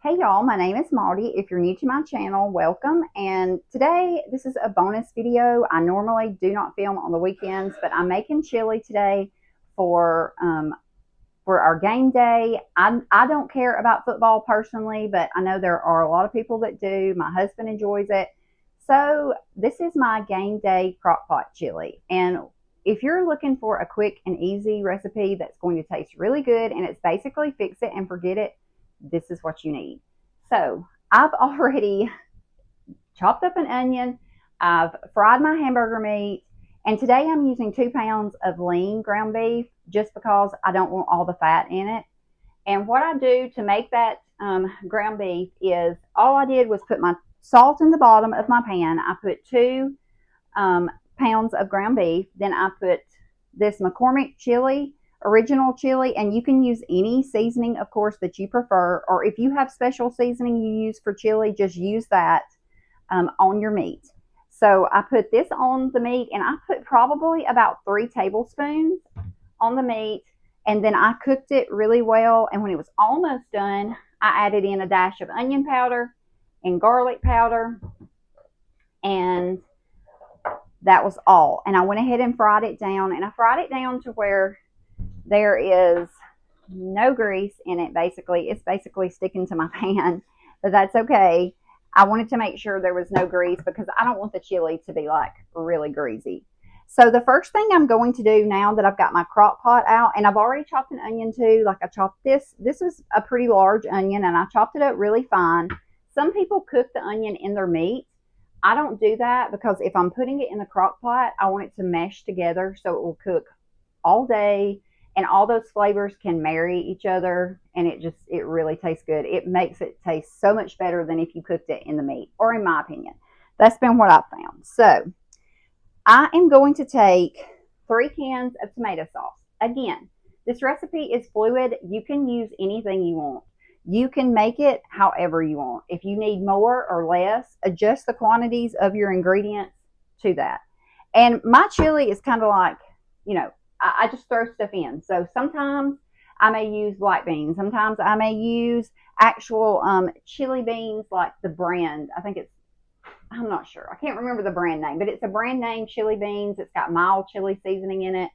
Hey y'all, my name is Maudie. If you're new to my channel, welcome. And today, this is a bonus video. I normally do not film on the weekends, but I'm making chili today for our game day. I don't care about football personally, but I know there are a lot of people that do. My husband enjoys it. So this is my game day crockpot chili. And if you're looking for a quick and easy recipe that's going to taste really good and it's basically fix it and forget it, this is what you need. So I've already chopped up an onion. I've fried my hamburger meat. And today I'm using 2 pounds of lean ground beef just because I don't want all the fat in it. And what I do to make that ground beef is all I did was put my salt in the bottom of my pan. I put 2 pounds of ground beef. Then I put this McCormick chili, original chili, and you can use any seasoning, of course, that you prefer, or if you have special seasoning you use for chili, just use that on your meat. So I put this on the meat, and I put probably about 3 tablespoons on the meat, and then I cooked it really well, and when it was almost done, I added in a dash of onion powder and garlic powder, and that was all. And I went ahead and fried it down, and I fried it down to where there is no grease in it. Basically, it's basically sticking to my pan, but that's okay. I wanted to make sure there was no grease because I don't want the chili to be like really greasy. So the first thing I'm going to do now that I've got my crock pot out, and I've already chopped an onion too, like I chopped this is a pretty large onion, and I chopped it up really fine. Some people cook the onion in their meat. I don't do that because if I'm putting it in the crock pot, I want it to mesh together so it will cook all day, and all those flavors can marry each other, and it really tastes good. It makes it taste so much better than if you cooked it in the meat, or in my opinion. That's been what I've found. So I am going to take 3 cans of tomato sauce. Again, this recipe is fluid. You can use anything you want. You can make it however you want. If you need more or less, adjust the quantities of your ingredients to that. And my chili is kind of like, I just throw stuff in. So sometimes I may use black beans. Sometimes I may use actual chili beans, like the brand. I'm not sure. I can't remember the brand name, but it's a brand name chili beans. It's got mild chili seasoning in it.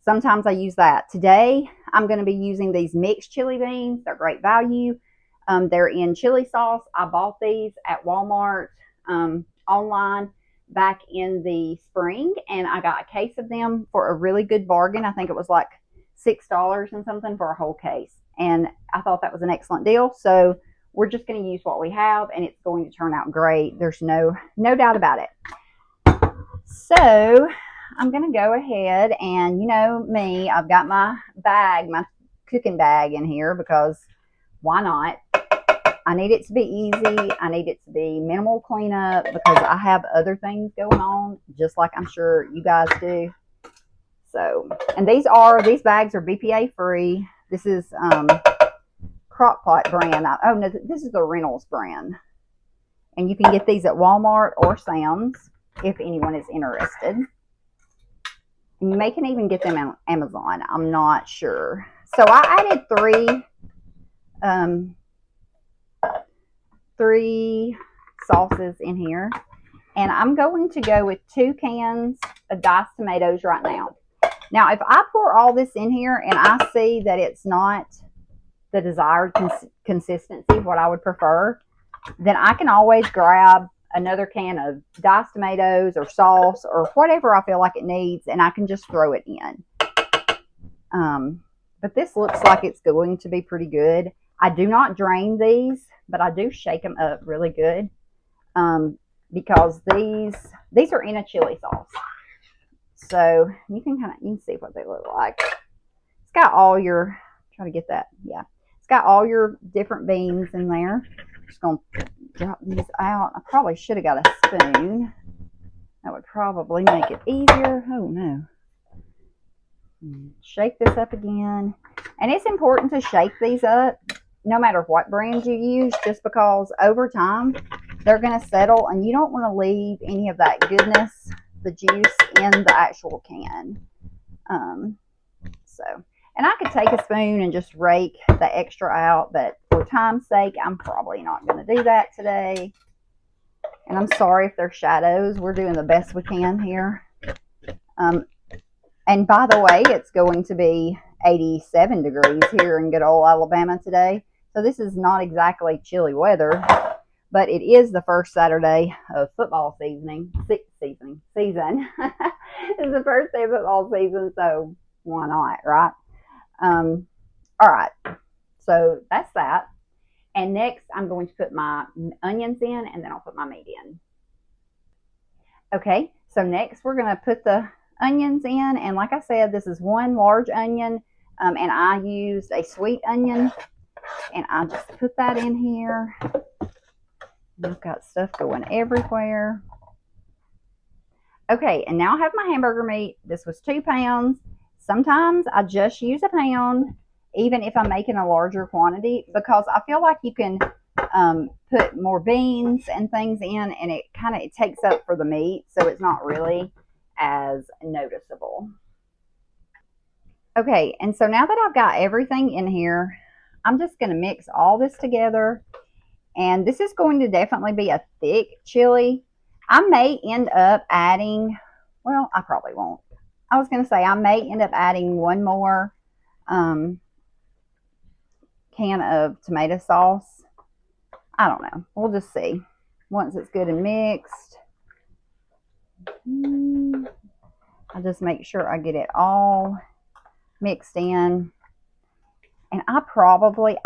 Sometimes I use that. Today, I'm going to be using these mixed chili beans. They're great value. They're in chili sauce. I bought these at Walmart online back in the spring, and I got a case of them for a really good bargain. I think it was like $6 and something for a whole case, and I thought that was an excellent deal. So we're just going to use what we have, and it's going to turn out great. There's no doubt about it. So I'm going to go ahead, and you know me, I've got my cooking bag in here because why not? I need it to be easy. I need it to be minimal cleanup because I have other things going on, just like I'm sure you guys do. So, and these bags are BPA free. This is Crockpot brand. Oh no, this is the Reynolds brand. And you can get these at Walmart or Sam's if anyone is interested. And you may can even get them on Amazon. I'm not sure. So I added 3 sauces in here, and I'm going to go with 2 cans of diced tomatoes right now. Now, if I pour all this in here and I see that it's not the desired consistency, what I would prefer, then I can always grab another can of diced tomatoes or sauce or whatever I feel like it needs, and I can just throw it in. But this looks like it's going to be pretty good. I do not drain these, but I do shake them up really good because these are in a chili sauce. So you can see what they look like. It's got all your, try to get that, yeah. It's got all your different beans in there. I'm just going to drop these out. I probably should have got a spoon. That would probably make it easier. Oh no. Shake this up again. And it's important to shake these up no matter what brand you use, just because over time they're going to settle, and you don't want to leave any of that goodness, the juice, in the actual can. And I could take a spoon and just rake the extra out, but for time's sake, I'm probably not going to do that today. And I'm sorry if there's shadows. We're doing the best we can here. And by the way, it's going to be 87 degrees here in good old Alabama today. So this is not exactly chilly weather, but it is the first Saturday of football season. Season. It's the first day of football season, so why not, right? All right, so that's that. And next, I'm going to put my onions in, and then I'll put my meat in. Okay, so next we're going to put the onions in, and like I said, this is one large onion, and I used a sweet onion, and I just put that in here. I've got stuff going everywhere. Okay, and now I have my hamburger meat. This was 2 pounds. Sometimes I just use a pound, even if I'm making a larger quantity, because I feel like you can put more beans and things in, and it takes up for the meat, so it's not really as noticeable. Okay, and so now that I've got everything in here, I'm just going to mix all this together. And this is going to definitely be a thick chili. I may end up adding, well, I probably won't. I was going to say I may end up adding one more can of tomato sauce. I don't know. We'll just see once it's good and mixed. I just make sure I get it all mixed in. And I probably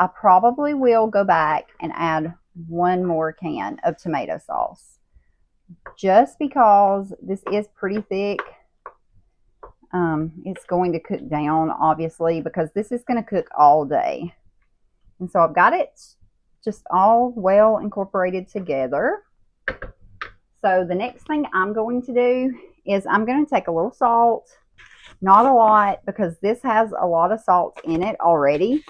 will go back and add one more can of tomato sauce, just because this is pretty thick. It's going to cook down, obviously, because this is going to cook all day. And so I've got it just all well incorporated together. So the next thing I'm going to do is I'm going to take a little salt. Not a lot, because this has a lot of salt in it already.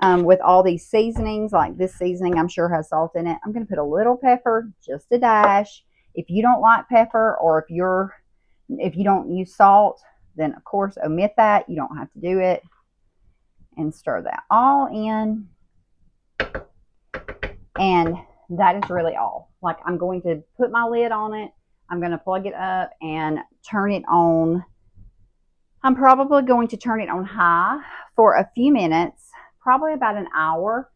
With all these seasonings, like this seasoning I'm sure has salt in it. I'm going to put a little pepper, just a dash. If you don't like pepper, or if you don't use salt, then of course omit that. You don't have to do it. And stir that all in. And that is really all. Like, I'm going to put my lid on it. I'm going to plug it up and turn it on. I'm probably going to turn it on high for a few minutes, probably about an hour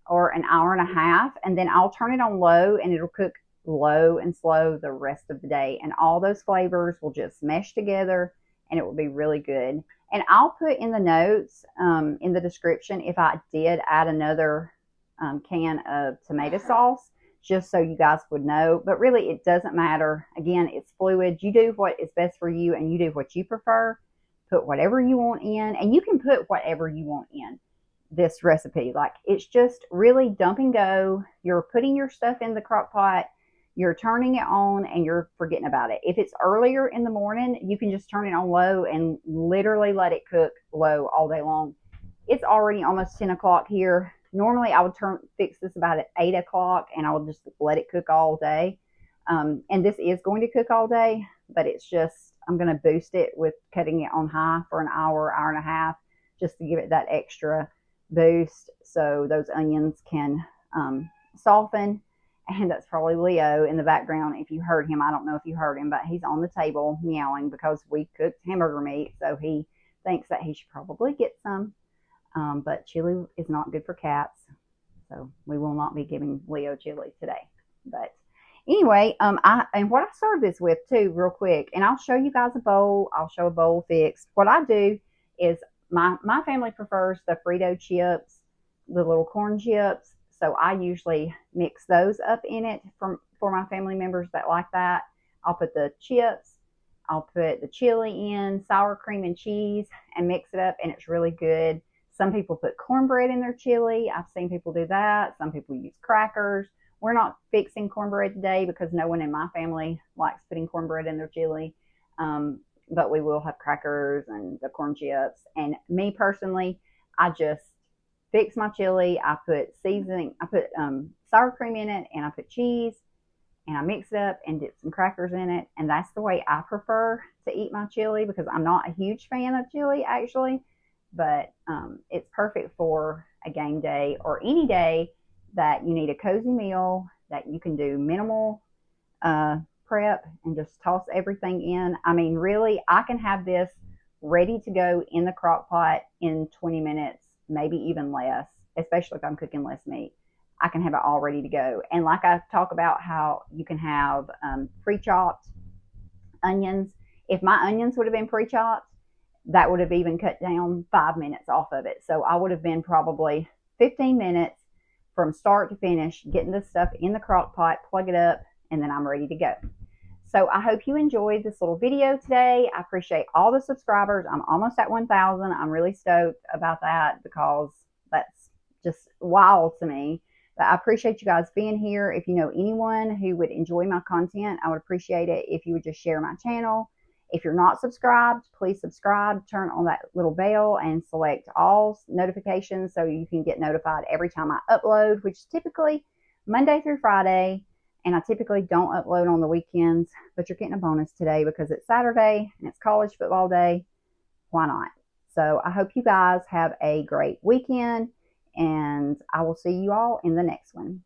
or an hour and a half, and then I'll turn it on low, and it'll cook low and slow the rest of the day, and all those flavors will just mesh together, and it will be really good. And I'll put in the notes, in the description, if I did add another can of tomato sauce, just so you guys would know. But really, it doesn't matter. Again, it's fluid. You do what is best for you, and you do what you prefer. Put whatever you want in, and you can put whatever you want in this recipe. Like, it's just really dump and go. You're putting your stuff in the crock pot, you're turning it on, and you're forgetting about it. If it's earlier in the morning, you can just turn it on low and literally let it cook low all day long. It's already almost 10 o'clock here. Normally I would fix this about at 8 o'clock, and I would just let it cook all day. And this is going to cook all day, but it's just, I'm going to boost it with cutting it on high for an hour, hour and a half, just to give it that extra boost so those onions can soften. And that's probably Leo in the background. If you heard him, I don't know if you heard him, but he's on the table meowing because we cooked hamburger meat. So he thinks that he should probably get some. But chili is not good for cats. So we will not be giving Leo chili today. But anyway, and what I serve this with too, real quick, and I'll show you guys a bowl. I'll show a bowl fixed. What I do is my family prefers the Frito chips, the little corn chips. So I usually mix those up in it for my family members that like that. I'll put the chips, I'll put the chili in, sour cream and cheese, and mix it up, and it's really good. Some people put cornbread in their chili. I've seen people do that. Some people use crackers. We're not fixing cornbread today because no one in my family likes putting cornbread in their chili. But we will have crackers and the corn chips. And me personally, I just fix my chili. I put seasoning. I put sour cream in it, and I put cheese, and I mix it up and dip some crackers in it. And that's the way I prefer to eat my chili, because I'm not a huge fan of chili actually. But it's perfect for a game day, or any day that you need a cozy meal that you can do minimal prep and just toss everything in. I mean, really, I can have this ready to go in the crock pot in 20 minutes, maybe even less, especially if I'm cooking less meat. I can have it all ready to go. And like I talk about how you can have pre-chopped onions. If my onions would have been pre-chopped, that would have even cut down 5 minutes off of it. So I would have been probably 15 minutes from start to finish, getting this stuff in the crock pot, plug it up, and then I'm ready to go. So I hope you enjoyed this little video today. I appreciate all the subscribers. I'm almost at 1,000. I'm really stoked about that because that's just wild to me. But I appreciate you guys being here. If you know anyone who would enjoy my content, I would appreciate it if you would just share my channel. If you're not subscribed, please subscribe, turn on that little bell, and select all notifications so you can get notified every time I upload, which is typically Monday through Friday. And I typically don't upload on the weekends, but you're getting a bonus today because it's Saturday and it's college football day. Why not? So I hope you guys have a great weekend, and I will see you all in the next one.